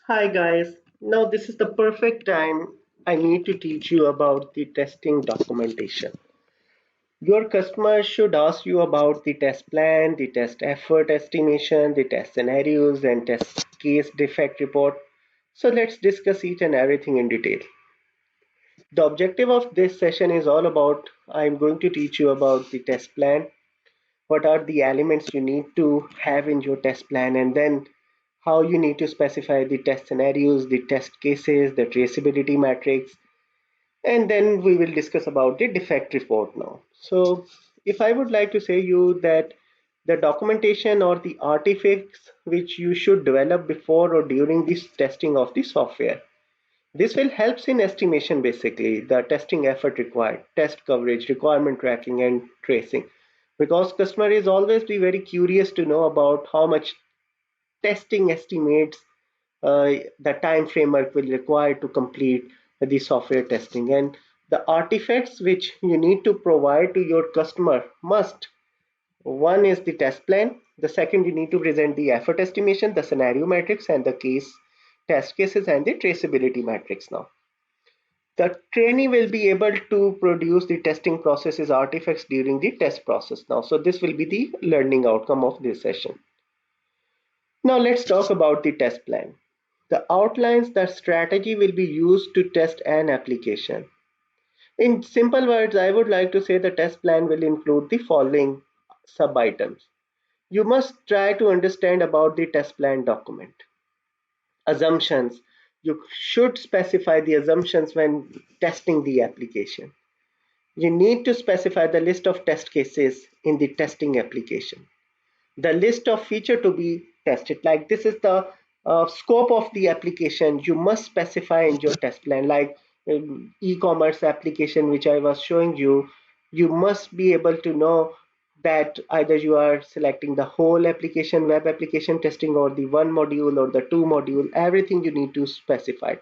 Hi guys, now this is the perfect time I need to teach you about the testing documentation. Your customer should ask you about the test plan, the test effort estimation, the test scenarios and test case defect report. So let's discuss each and everything in detail. The objective of this session is all about I'm going to teach you about the test plan, what are the elements you need to have in your test plan, and then how you need to specify the test scenarios, the test cases, the traceability matrix, and then we will discuss about the defect report now. So if I would like to say you that the documentation or the artifacts which you should develop before or during this testing of the software, this will help in estimation, basically the testing effort required, test coverage, requirement tracking and tracing, because customer is always be very curious to know about how much testing estimates the time framework will require to complete the software testing, and the artifacts which you need to provide to your customer must, one is the test plan, the second you need to present the effort estimation, the scenario matrix and the case test cases and the traceability matrix. Now the trainee will be able to produce the testing processes artifacts during the test process now. So this will be the learning outcome of this session. Now let's talk about the test plan. The outlines the strategy will be used to test an application. In simple words, I would like to say the test plan will include the following sub items. You must try to understand about the test plan document. Assumptions. You should specify the assumptions when testing the application. You need to specify the list of test cases in the testing application. The list of feature to be tested, like this is the scope of the application you must specify in your test plan, like e-commerce application which I was showing you. You must be able to know that either you are selecting the whole application, web application testing, or the one module or the two module, everything you need to specify.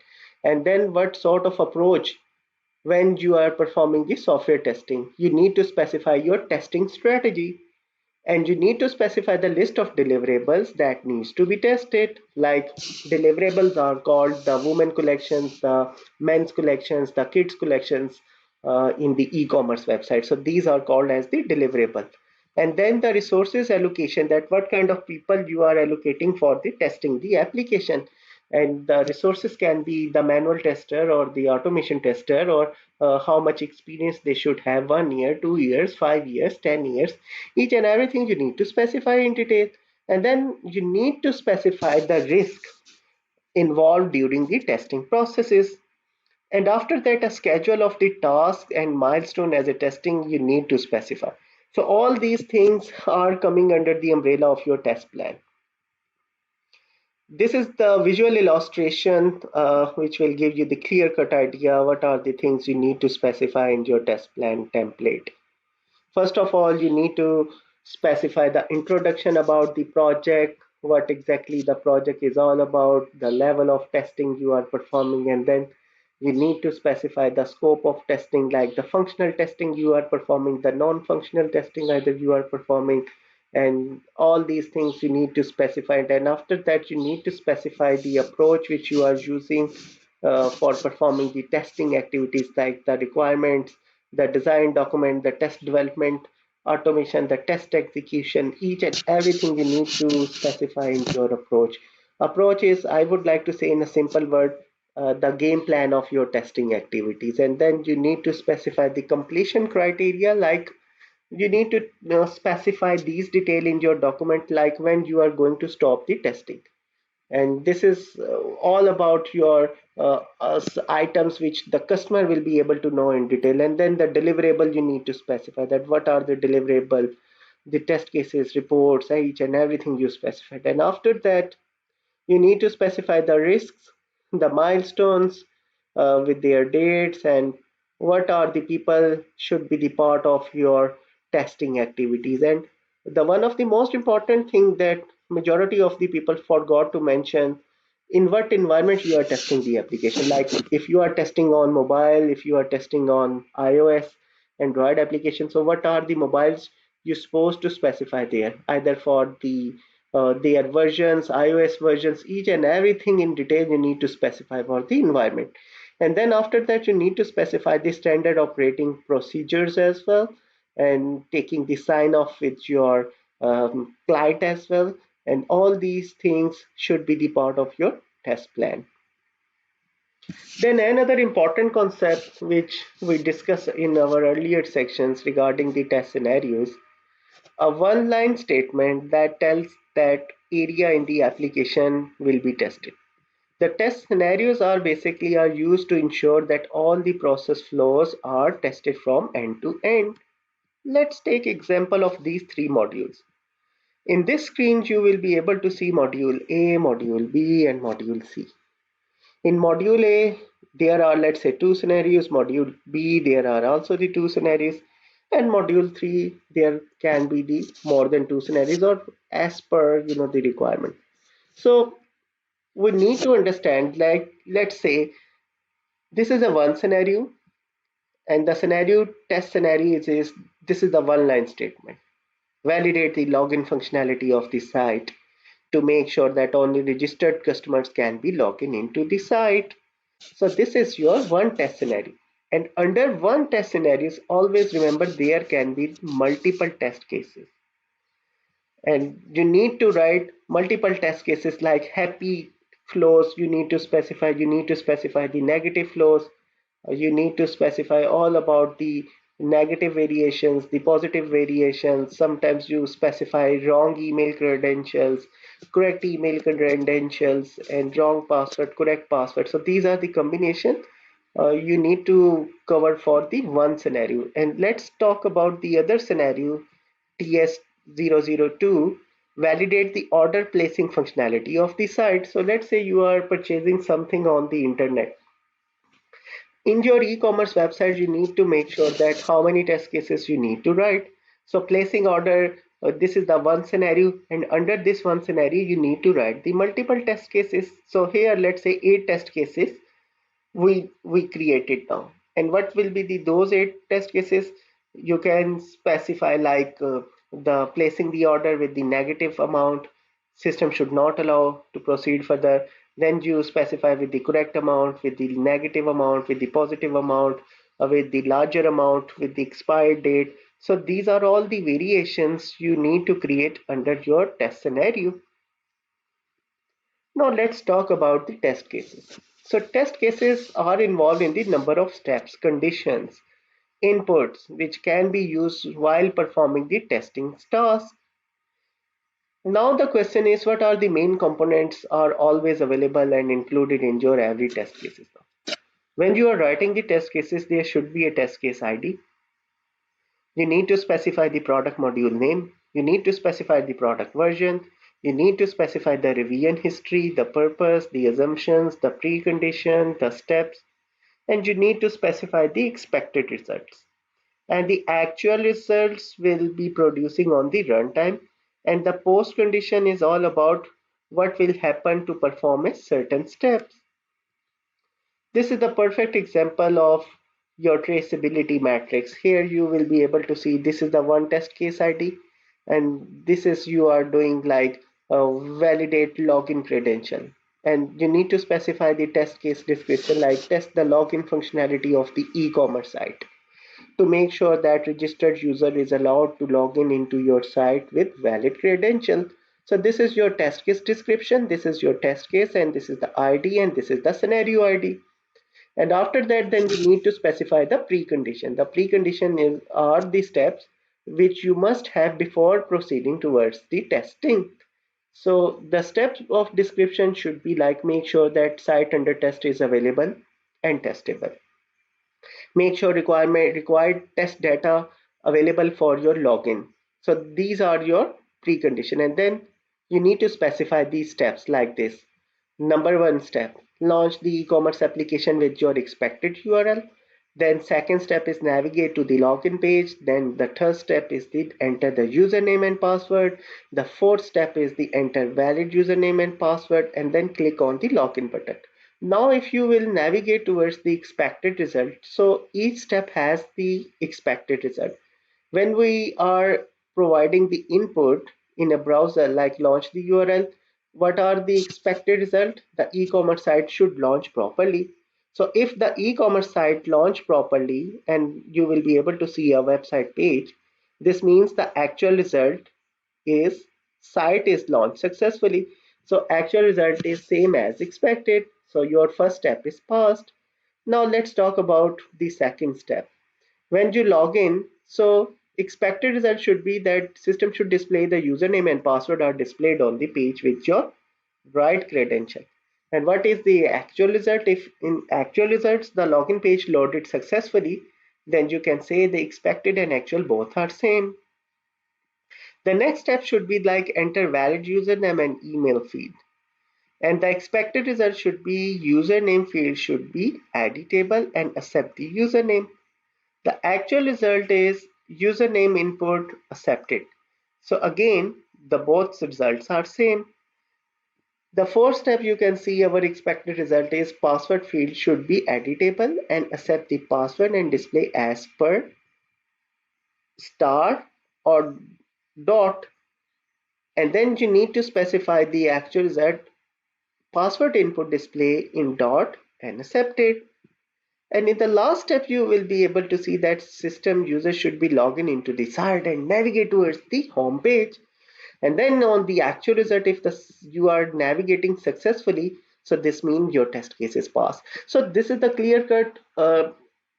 And then what sort of approach when you are performing the software testing, you need to specify your testing strategy, and you need to specify the list of deliverables that needs to be tested. Like deliverables are called the women collections, the men's collections, the kids collections in the e-commerce website. So these are called as the deliverable. And then the resources allocation, that what kind of people you are allocating for the testing the application. And the resources can be the manual tester or the automation tester, or how much experience they should have, 1 year, 2 years, 5 years, 10 years. Each and everything you need to specify in detail. And then you need to specify the risk involved during the testing processes. And after that, a schedule of the task and milestone as a testing you need to specify. So all these things are coming under the umbrella of your test plan. This is the visual illustration which will give you the clear cut idea what are the things you need to specify in your test plan template. First of all, you need to specify the introduction about the project, what exactly the project is all about, the level of testing you are performing, and then you need to specify the scope of testing, like the functional testing you are performing, the non-functional testing either you are performing, and all these things you need to specify. And then after that, you need to specify the approach which you are using for performing the testing activities, like the requirements, the design document, the test development, automation, the test execution, each and everything you need to specify in your approach. Approach is, I would like to say in a simple word, the game plan of your testing activities. And then you need to specify the completion criteria, like you need to specify these detail in your document, like when you are going to stop the testing. And this is all about your items which the customer will be able to know in detail. And then the deliverable, you need to specify that what are the deliverable, the test cases, reports, each and everything you specified. And after that, you need to specify the risks, the milestones with their dates, and what are the people should be the part of your testing activities. And the one of the most important thing that majority of the people forgot to mention, in what environment you are testing the application. Like if you are testing on mobile, if you are testing on iOS, Android application, so what are the mobiles you're supposed to specify there, either for the their versions, iOS versions, each and everything in detail you need to specify for the environment. And then after that, you need to specify the standard operating procedures as well, and taking the sign off with your client as well. And all these things should be the part of your test plan. Then another important concept which we discussed in our earlier sections regarding the test scenarios, a one-line statement that tells that area in the application will be tested. The test scenarios are basically are used to ensure that all the process flows are tested from end to end. Let's take example of these three modules. In this screen, you will be able to see module A, module B, and module C. In module A, there are, let's say, two scenarios. Module B, there are also the two scenarios. And module 3, there can be the more than two scenarios, or as per the requirement. So we need to understand, like, let's say this is a one scenario, and the scenario test scenario is this is the one line statement. Validate the login functionality of the site to make sure that only registered customers can be logged into the site. So this is your one test scenario. And under one test scenarios, always remember there can be multiple test cases. And you need to write multiple test cases like happy flows. You need to specify the negative flows. You need to specify all about the negative variations, the positive variations. Sometimes you specify wrong email credentials, correct email credentials, and wrong password, correct password. So these are the combination you need to cover for the one scenario. And let's talk about the other scenario, TS002, validate the order placing functionality of the site. So let's say you are purchasing something on the internet. In your e-commerce website, you need to make sure that how many test cases you need to write. So placing order, this is the one scenario, and under this one scenario, you need to write the multiple test cases. So here, let's say 8 test cases we created now. And what will be those 8 test cases? You can specify like the placing the order with the negative amount, system should not allow to proceed further. Then you specify with the correct amount, with the negative amount, with the positive amount, with the larger amount, with the expired date. So these are all the variations you need to create under your test scenario. Now let's talk about the test cases. So test cases are involved in the number of steps, conditions, inputs which can be used while performing the testing task. Now the question is, what are the main components are always available and included in your every test cases now? When you are writing the test cases, there should be a test case ID. You need to specify the product module name. You need to specify the product version. You need to specify the revision history, the purpose, the assumptions, the precondition, the steps, and you need to specify the expected results. And the actual results will be producing on the runtime. And the post condition is all about what will happen to perform a certain steps. This is the perfect example of your traceability matrix. Here you will be able to see this is the one test case ID, and this is you are doing like validate login credential. And you need to specify the test case description like test the login functionality of the e-commerce site to make sure that registered user is allowed to log in into your site with valid credential. So this is your test case description, this is your test case, and this is the ID, and this is the scenario ID. And after that, then you need to specify the precondition. The precondition are the steps which you must have before proceeding towards the testing. So the steps of description should be like make sure that site under test is available and testable. Make sure required test data available for your login. So these are your precondition, and then you need to specify these steps like this. Number one step, launch the e-commerce application with your expected URL. Then second step is navigate to the login page. Then the third step is the enter the username and password. The fourth step is the enter valid username and password, and then click on the login button. Now if you will navigate towards the expected result, so each step has the expected result. When we are providing the input, in a browser like launch the URL, what are the expected result? The e-commerce site should launch properly. So if the e-commerce site launch properly and you will be able to see a website page, this means the actual result is site is launched successfully. So actual result is same as expected. So your first step is passed. Now let's talk about the second step. When you log in, so expected result should be that system should display the username and password are displayed on the page with your right credential. And what is the actual result? If in actual results the login page loaded successfully, then you can say the expected and actual both are same. The next step should be like enter valid username and email field. And the expected result should be username field should be editable and accept the username. The actual result is username input accepted. So again, the both results are same. The fourth step you can see our expected result is password field should be editable and accept the password and display as per star or dot, and then you need to specify the actual result password input display in dot and accepted. And in the last step, you will be able to see that system user should be logging into the site and navigate towards the home page. And then on the actual result, if you are navigating successfully, so this means your test case is passed. So this is the clear-cut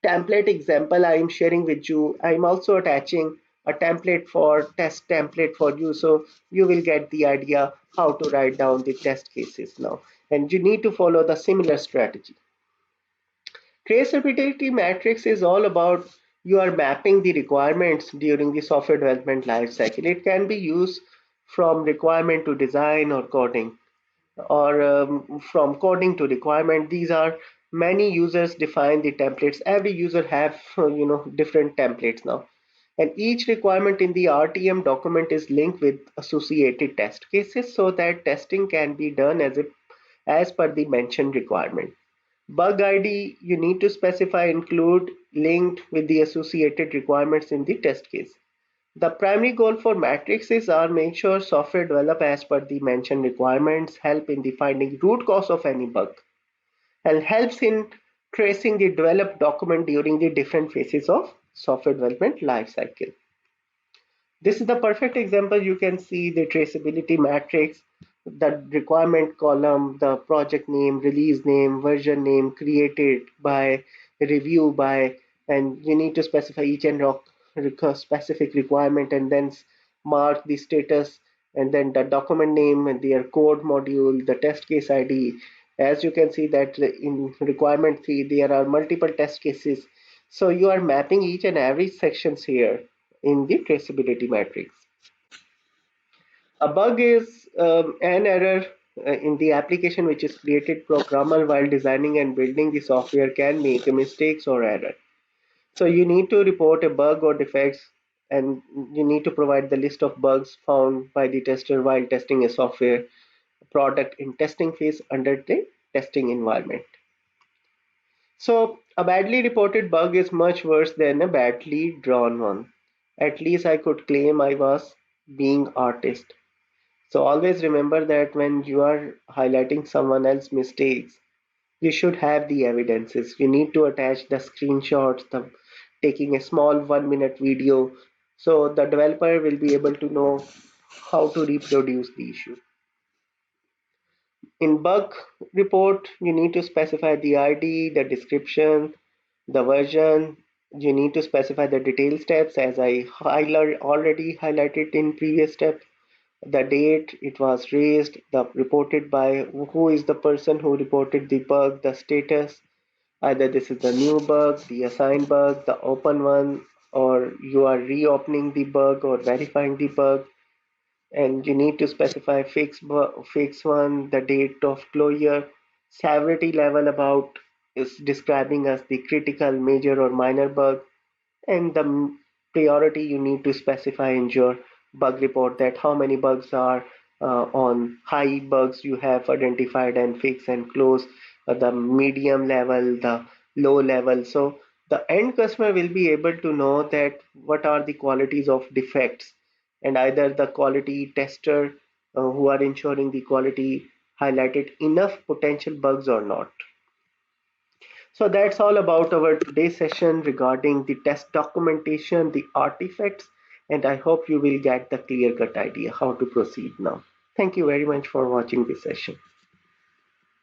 template example I am sharing with you. I'm also attaching a template for test template for you, so you will get the idea how to write down the test cases now. And you need to follow the similar strategy. Traceability matrix is all about you are mapping the requirements during the software development lifecycle. It can be used from requirement to design or coding, or from coding to requirement. These are many users define the templates. Every user have different templates now, and each requirement in the RTM document is linked with associated test cases so that testing can be done as per the mentioned requirement. Bug ID you need to specify include linked with the associated requirements in the test case. The primary goal for matrices are make sure software develop as per the mentioned requirements, help in the finding root cause of any bug, and helps in tracing the developed document during the different phases of software development lifecycle. This is the perfect example. You can see the traceability matrix, the requirement column, the project name, release name, version name, created by, review by, and you need to specify each and specific requirement and then mark the status, and then the document name and their code module, the test case ID. As you can see that in requirement fee, there are multiple test cases. So you are mapping each and every sections here in the traceability matrix. A bug is an error in the application which is created. Programmer while designing and building the software can make mistakes or error. So you need to report a bug or defects, and you need to provide the list of bugs found by the tester while testing a software product in testing phase under the testing environment. So a badly reported bug is much worse than a badly drawn one. At least I could claim I was being artist. So always remember that when you are highlighting someone else's mistakes, you should have the evidences. You need to attach the screenshots, the taking a small 1 minute video, so the developer will be able to know how to reproduce the issue. In bug report, you need to specify the ID, the description, the version. You need to specify the detail steps as I already highlighted in previous step. The date it was raised, the reported by, who is the person who reported the bug, the status, either this is the new bug, the assigned bug, the open one, or you are reopening the bug or verifying the bug. And you need to specify fix one, the date of closure, severity level about is describing as the critical, major or minor bug, and the priority you need to specify in your bug report, that how many bugs are on high bugs you have identified and fix and close, the medium level, the low level. So the end customer will be able to know that what are the qualities of defects and either the quality tester who are ensuring the quality highlighted enough potential bugs or not. So that's all about our today's session regarding the test documentation, the artifacts, and I hope you will get the clear cut idea how to proceed now. Thank you very much for watching this session.